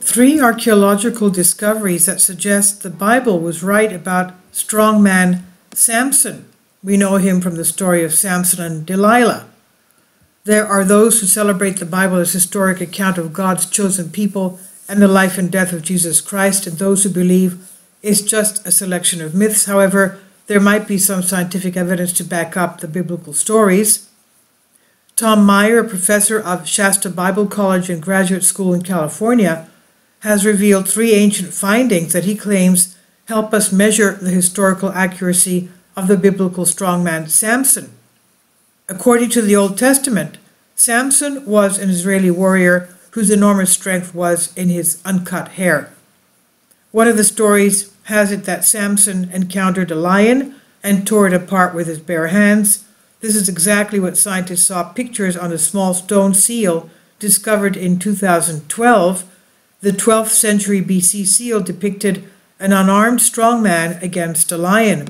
Three archaeological discoveries that suggest the Bible was right about strongman Samson. We know him from the story of Samson and Delilah. There are those who celebrate the Bible as a historic account of God's chosen people and the life and death of Jesus Christ, and those who believe it's just a selection of myths. However, there might be some scientific evidence to back up the biblical stories. Tom Meyer, a professor of Shasta Bible College and Graduate School in California, has revealed three ancient findings that he claims help us measure the historical accuracy of the biblical strongman Samson. According to the Old Testament, Samson was an Israeli warrior whose enormous strength was in his uncut hair. One of the stories has it that Samson encountered a lion and tore it apart with his bare hands. This is exactly what scientists saw pictures on a small stone seal discovered in 2012. The 12th century BC seal depicted an unarmed strongman against a lion.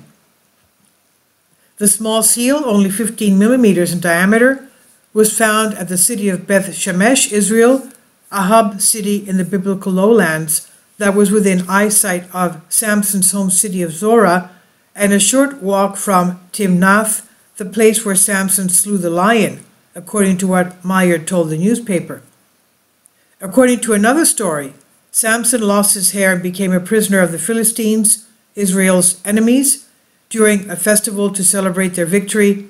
The small seal, only 15 millimeters in diameter, was found at the city of Beth Shemesh, Israel, a hub city in the biblical lowlands that was within eyesight of Samson's home city of Zorah, and a short walk from Timnath, the place where Samson slew the lion, according to what Meyer told the newspaper. According to another story, Samson lost his hair and became a prisoner of the Philistines, Israel's enemies. During a festival to celebrate their victory,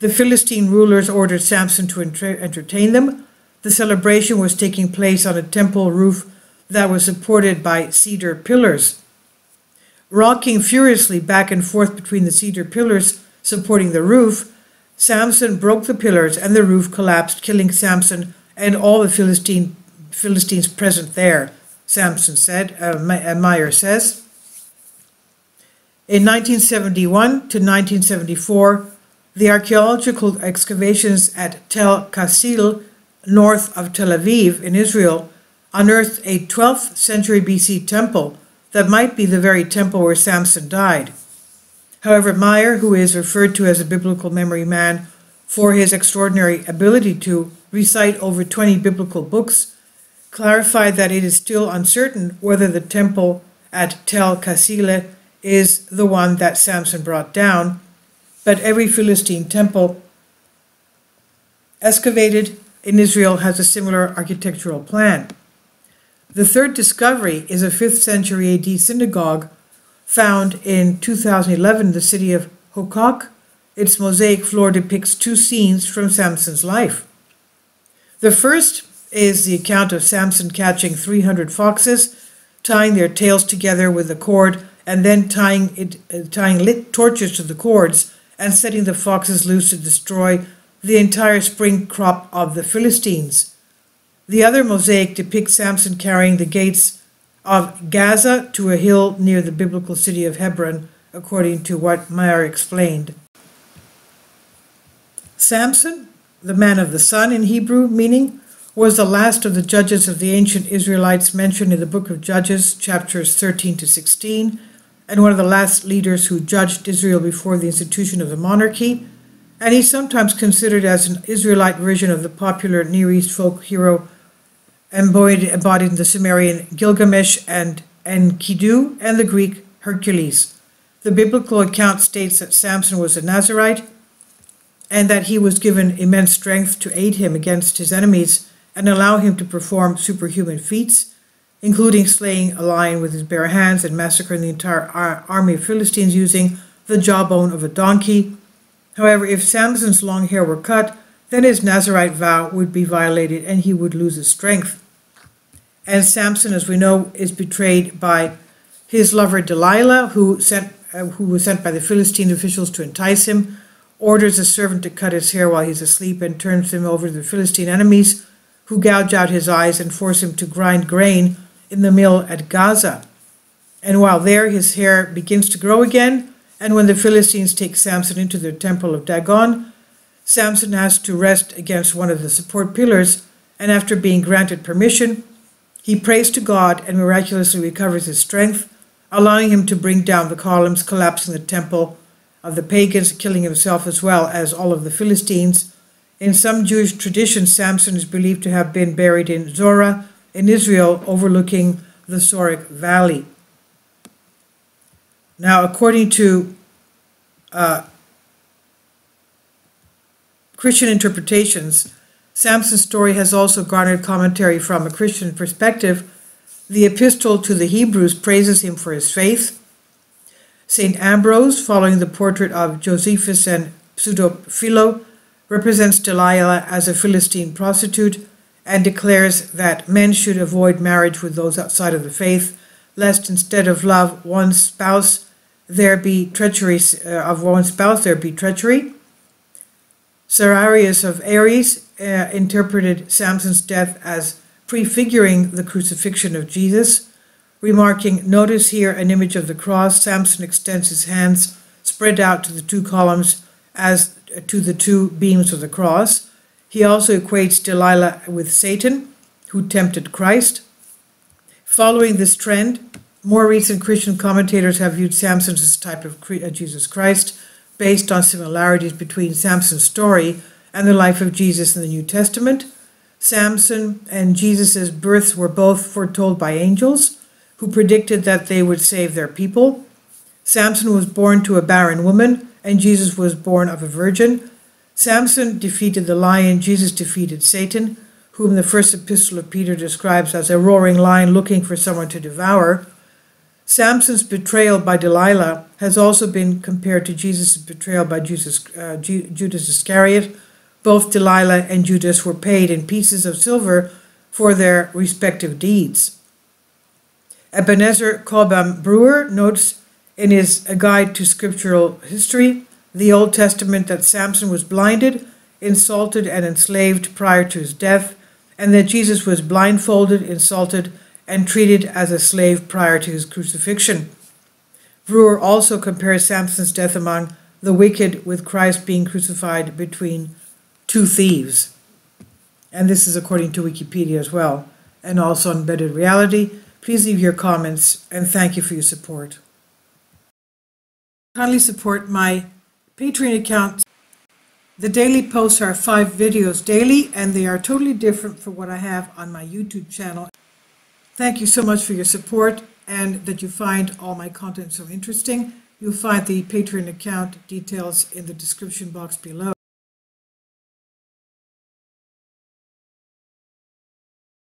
the Philistine rulers ordered Samson to entertain them. The celebration was taking place on a temple roof that was supported by cedar pillars. Rocking furiously back and forth between the cedar pillars supporting the roof, Samson broke the pillars and the roof collapsed, killing Samson and all the Philistines present there, Samson said, Meyer says. In 1971 to 1974, the archaeological excavations at Tel Kasil, north of Tel Aviv in Israel, unearthed a 12th century BC temple that might be the very temple where Samson died. However, Meyer, who is referred to as a biblical memory man for his extraordinary ability to recite over 20 biblical books, clarified that it is still uncertain whether the temple at Tel Kasil is the one that Samson brought down, but every Philistine temple excavated in Israel has a similar architectural plan. The third discovery is a 5th century AD synagogue found in 2011 in the city of Hokok. Its mosaic floor depicts two scenes from Samson's life. The first is the account of Samson catching 300 foxes, tying their tails together with a cord, and then tying lit torches to the cords and setting the foxes loose to destroy the entire spring crop of the Philistines. The other mosaic depicts Samson carrying the gates of Gaza to a hill near the biblical city of Hebron, according to what Meyer explained. Samson, the man of the sun in Hebrew, meaning, was the last of the judges of the ancient Israelites mentioned in the book of Judges, chapters 13 to 16, and one of the last leaders who judged Israel before the institution of the monarchy, and he's sometimes considered as an Israelite version of the popular Near East folk hero embodied in the Sumerian Gilgamesh and Enkidu and the Greek Hercules. The biblical account states that Samson was a Nazirite and that he was given immense strength to aid him against his enemies and allow him to perform superhuman feats, including slaying a lion with his bare hands and massacring the entire army of Philistines using the jawbone of a donkey. However, if Samson's long hair were cut, then his Nazirite vow would be violated and he would lose his strength. And Samson, as we know, is betrayed by his lover Delilah, who was sent by the Philistine officials to entice him, orders a servant to cut his hair while he's asleep and turns him over to the Philistine enemies, who gouge out his eyes and force him to grind grain in the mill at Gaza. And while there, his hair begins to grow again, and when the Philistines take Samson into their temple of Dagon, Samson has to rest against one of the support pillars, and after being granted permission, he prays to God and miraculously recovers his strength, allowing him to bring down the columns, collapsing the temple of the pagans, killing himself as well as all of the Philistines. In some Jewish traditions, Samson is believed to have been buried in Zorah, in Israel overlooking the Sorek Valley. Now, according to Christian interpretations, Samson's story has also garnered commentary from a Christian perspective. The Epistle to the Hebrews praises him for his faith. St. Ambrose, following the portrait of Josephus and Pseudo-Philo, represents Delilah as a Philistine prostitute and declares that men should avoid marriage with those outside of the faith, lest instead of love one's spouse there be treachery. Serarius of Aries interpreted Samson's death as prefiguring the crucifixion of Jesus, remarking, "Notice here an image of the cross. Samson extends his hands spread out to the two columns as to the two beams of the cross." He also equates Delilah with Satan, who tempted Christ. Following this trend, more recent Christian commentators have viewed Samson as a type of Jesus Christ, based on similarities between Samson's story and the life of Jesus in the New Testament. Samson and Jesus' births were both foretold by angels, who predicted that they would save their people. Samson was born to a barren woman, and Jesus was born of a virgin. Samson defeated the lion, Jesus defeated Satan, whom the first epistle of Peter describes as a roaring lion looking for someone to devour. Samson's betrayal by Delilah has also been compared to Jesus' betrayal by Judas Iscariot. Both Delilah and Judas were paid in pieces of silver for their respective deeds. Ebenezer Cobham Brewer notes in his A Guide to Scriptural History, the Old Testament, that Samson was blinded, insulted, and enslaved prior to his death, and that Jesus was blindfolded, insulted, and treated as a slave prior to his crucifixion. Brewer also compares Samson's death among the wicked with Christ being crucified between two thieves. And this is according to Wikipedia as well, and also Embedded Reality. Please leave your comments, and thank you for your support. Kindly support my Patreon account. The daily posts are 5 videos daily, and they are totally different from what I have on my YouTube channel. Thank you so much for your support and that you find all my content so interesting. You'll find the Patreon account details in the description box below.